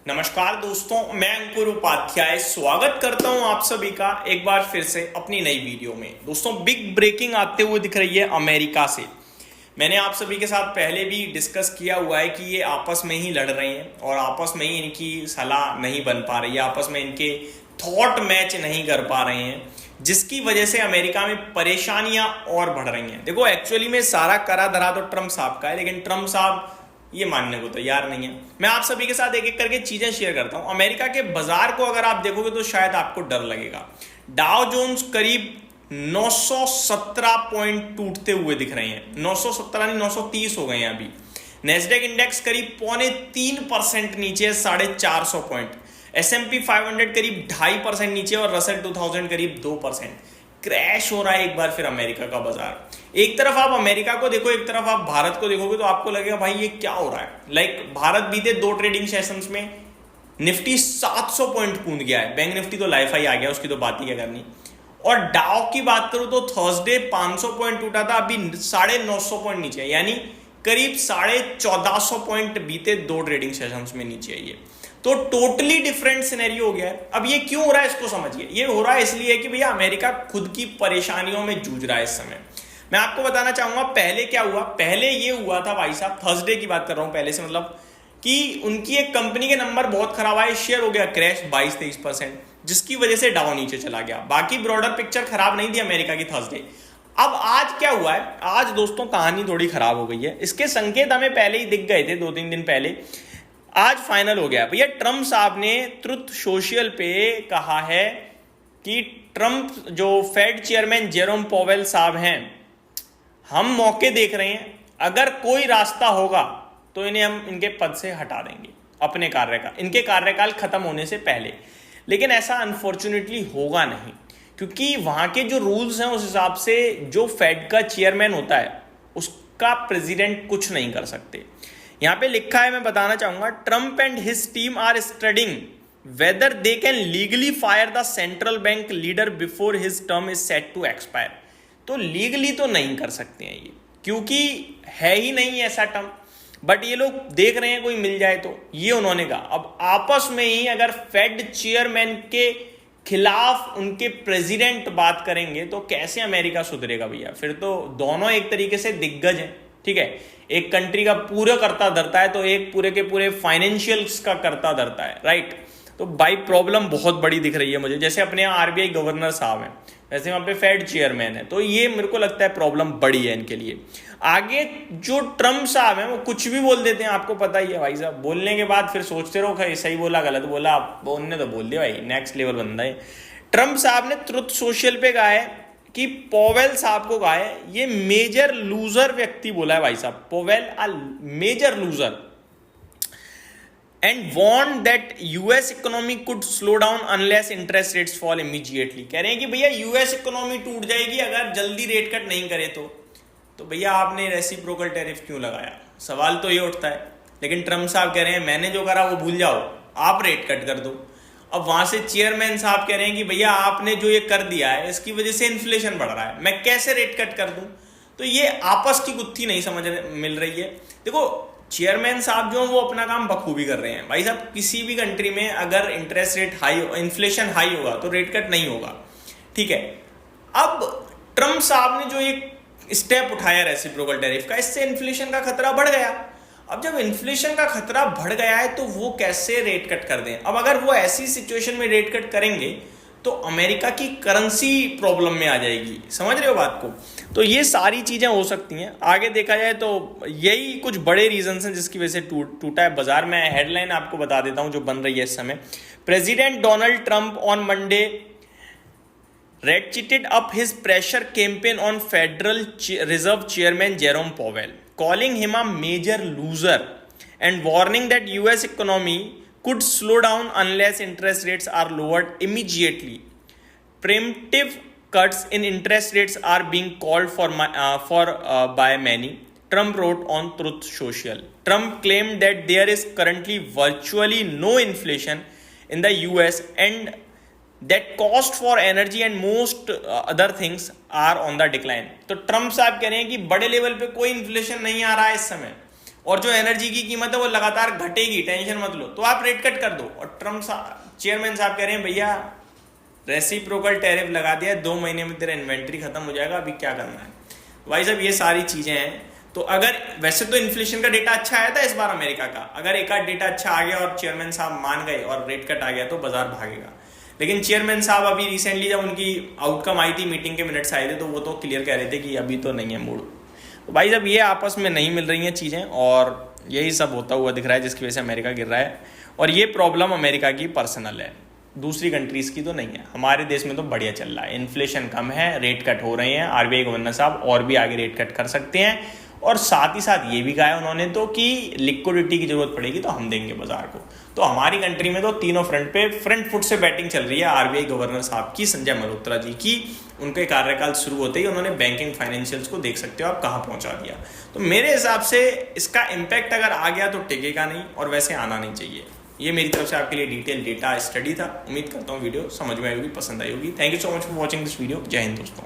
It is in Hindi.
नमस्कार दोस्तों, मैं अंकुर उपाध्याय स्वागत करता हूं आप सभी का एक बार फिर से अपनी नई वीडियो में। दोस्तों, बिग ब्रेकिंग आते हुए दिख रही है अमेरिका से। मैंने आप सभी के साथ पहले भी डिस्कस किया हुआ है कि ये आपस में ही लड़ रहे हैं और आपस में ही इनकी सलाह नहीं बन पा रही है, आपस में इनके थॉट मैच नहीं कर पा रहे हैं, जिसकी वजह से अमेरिका में परेशानियां और बढ़ रही हैं। देखो, एक्चुअली में सारा करा धरा तो ट्रम्प साहब का है, लेकिन ट्रम्प साहब ये मानने को तैयार नहीं है। मैं आप सभी के साथ एक एक करके चीजें शेयर करता हूं। अमेरिका के बाजार को अगर आप देखोगे तो शायद आपको डर लगेगा। डाउ जोन्स करीब 917 पॉइंट टूटते हुए दिख रहे हैं। 917 नहीं, 930 हो गए हैं अभी। नेस्डेक इंडेक्स करीब 0.3% नीचे, 450 पॉइंट। S&P 500 करीब 2.5% नीचे और रसेल 2000 करीब 2%। क्रैश हो रहा है एक बार फिर अमेरिका का बाजार। एक तरफ आप अमेरिका को देखो, एक तरफ आप भारत को देखोगे तो आपको लगेगा भाई ये क्या हो रहा है। भारत बीते 2 ट्रेडिंग सेशंस में निफ्टी 700 पॉइंट कूद गया है। बैंक निफ्टी तो लाइफ हाई आ गया, उसकी तो बात ही क्या करनी। और डाउ की बात करूं तो थर्सडे 500 पॉइंट टूटा था, अभी 950 पॉइंट नीचे है, यानी करीब 1450 पॉइंट बीते 2 ट्रेडिंग सेशंस में नीचे है। ये तो टोटली डिफरेंट सिनेरियो हो गया है। अब ये क्यों हो रहा है इसको समझिए। ये हो रहा है इसलिए कि भैया अमेरिका खुद की परेशानियों में जूझ रहा है इस समय। मैं आपको बताना चाहूंगा पहले क्या हुआ। पहले ये हुआ था भाई साहब, थर्सडे की बात कर रहा हूं पहले से, मतलब कि उनकी एक कंपनी के नंबर बहुत खराब आए, शेयर हो गया क्रैश 22-23%, जिसकी वजह से डाउन नीचे चला गया। बाकी ब्रॉडर पिक्चर खराब नहीं थी अमेरिका की थर्सडे। अब आज क्या हुआ है, आज दोस्तों कहानी थोड़ी खराब हो गई है। इसके संकेत हमें पहले ही दिख गए थे 2-3 दिन पहले। आज फाइनल हो गया भैया। ट्रम्प साहब ने ट्रुथ सोशल पे कहा है कि ट्रम्प जो फेड चेयरमैन जेरोम पॉवेल साहब हैं, हम मौके देख रहे हैं, अगर कोई रास्ता होगा तो इन्हें हम इनके पद से हटा देंगे अपने इनके कार्यकाल खत्म होने से पहले। लेकिन ऐसा अनफॉर्चुनेटली होगा नहीं, क्योंकि वहां के जो रूल्स हैं उस हिसाब से जो फेड का चेयरमैन होता है उसका प्रेसिडेंट कुछ नहीं कर सकते। यहां पे लिखा है, मैं बताना चाहूंगा, Trump and his team are studying whether they can legally fire the central bank leader before his term is set to expire. तो लीगली तो नहीं कर सकते हैं ये, क्योंकि है ही नहीं ऐसा टर्म। बट ये लोग देख रहे हैं कोई मिल जाए तो, ये उन्होंने कहा। अब आपस में ही अगर फेड चेयरमैन के खिलाफ उनके प्रेसिडेंट बात करेंगे तो कैसे अमेरिका सुधरेगा भैया। फिर तो दोनों एक तरीके से दिग्गज हैं, ठीक है। एक कंट्री का पूरा करता धरता है तो एक पूरे के पूरे फाइनेंशियल्स का करता धरता है, राइट। तो भाई प्रॉब्लम बहुत बड़ी दिख रही है मुझे। जैसे अपने यहाँ आरबीआई गवर्नर साहब हैं, वैसे वहां पे फेड चेयरमैन है, तो ये मेरे को लगता है प्रॉब्लम बड़ी है इनके लिए। आगे जो ट्रम्प साहब हैं वो कुछ भी बोल देते हैं, आपको पता ही है भाई साहब। बोलने के बाद फिर सोचते रहो सही बोला गलत बोला, उनने तो बोल दिया भाई, नेक्स्ट लेवल बंदा है। ट्रम्प साहब ने ट्रुथ सोशल पे कहा है कि पोवेल साहब को कहा है ये मेजर लूजर व्यक्ति बोला है भाई साहब, Powell a major loser, and warn that US economy could slow down unless interest rates fall immediately. कह रहे हैं कि भैया यूएस इकोनॉमी टूट जाएगी अगर जल्दी रेट कट नहीं करे तो भैया आपने रेसिप्रोकल टैरिफ क्यों लगाया, सवाल तो ये उठता है। लेकिन ट्रम्प साहब कह रहे हैं मैंने जो करा वो भूल जाओ, आप रेट कट कर दो। अब वहां से चेयरमैन साहब कह रहे हैं कि भैया आपने जो ये कर दिया है इसकी वजह से इन्फ्लेशन बढ़ रहा है, मैं कैसे रेट कट कर दूं। तो ये आपस की गुत्थी नहीं समझ मिल रही है। देखो, चेयरमैन साहब जो वो अपना काम बखूबी कर रहे हैं भाई साहब। किसी भी कंट्री में अगर interest rate high, inflation high होगा तो रेट कट नहीं होगा, ठीक है। अब ट्रम्प साहब ने जो एक स्टेप उठाया रेसिप्रोकल टैरिफ का, इससे इन्फ्लेशन का खतरा बढ़ गया। अब जब इन्फ्लेशन का खतरा बढ़ गया है तो वो कैसे रेट कट कर दें। अब अगर वो ऐसी सिचुएशन में रेट कट करेंगे तो अमेरिका की करेंसी प्रॉब्लम में आ जाएगी, समझ रहे हो बात को। तो ये सारी चीजें हो सकती हैं। आगे देखा जाए तो यही कुछ बड़े रीजंस हैं जिसकी वजह से टूटा है बाजार में। हेडलाइन आपको बता देता हूं जो बन रही है इस समय। President Donald Trump on Monday ratcheted up his pressure campaign on Federal Reserve Chairman Jerome Powell, calling him a major loser and warning that US economy could slow down unless interest rates are lowered immediately. Preemptive cuts in interest rates are being called for by many, Trump wrote on Truth Social. Trump claimed that there is currently virtually no inflation in the US and that cost for energy and most other things are on the decline. तो ट्रम्प साहब कह रहे हैं कि बड़े लेवल पे कोई इन्फ्लेशन नहीं आ रहा है इस समय और जो एनर्जी की कीमत है वो लगातार घटेगी, टेंशन मत लो, तो आप रेट कट कर दो। और ट्रम्प चेयरमैन साहब कह रहे हैं भैया रेसिप्रोकल टैरिफ लगा दिया, 2 महीने में तेरा इन्वेंट्री खत्म हो जाएगा, अभी क्या करना है। भाई साहब ये सारी चीजें हैं। तो अगर वैसे तो इन्फ्लेशन का डेटा अच्छा आया था इस बार अमेरिका का, अगर एक आध डेटा अच्छा आ गया और चेयरमैन साहब मान गए और रेट कट आ गया तो बाजार भागेगा। लेकिन चेयरमैन साहब अभी रिसेंटली जब उनकी आउटकम आई थी, मीटिंग के मिनट्स आए थे, तो वो तो क्लियर कह रहे थे कि अभी तो नहीं है मूड। तो भाई साहब ये आपस में नहीं मिल रही हैं चीज़ें और यही सब होता हुआ दिख रहा है जिसकी वजह से अमेरिका गिर रहा है। और ये प्रॉब्लम अमेरिका की पर्सनल है, दूसरी कंट्रीज की तो नहीं है। हमारे देश में तो बढ़िया चल रहा है, इन्फ्लेशन कम है, रेट कट हो रहे हैं, आरबीआई गवर्नर साहब और भी आगे रेट कट कर सकते हैं। और साथ ही साथ ये भी कहा उन्होंने तो कि लिक्विडिटी की जरूरत पड़ेगी तो हम देंगे बाजार को। तो हमारी कंट्री में तो तीनों फ्रंट फुट से बैटिंग चल रही है आरबीआई गवर्नर साहब की, संजय मल्होत्रा जी की। उनके कार्यकाल शुरू होते ही उन्होंने बैंकिंग फाइनेंशियल्स को देख सकते हो आप कहाँ पहुंचा दिया। तो मेरे हिसाब से इसका इम्पैक्ट अगर आ गया तो टिकेगा नहीं, और वैसे आना नहीं चाहिए। ये मेरी तरफ से आपके लिए डिटेल डेटा स्टडी था। उम्मीद करता हूँ वीडियो समझ में आई होगी, पसंद आई होगी। Thank you so much for watching this video. जय हिंद दोस्तों।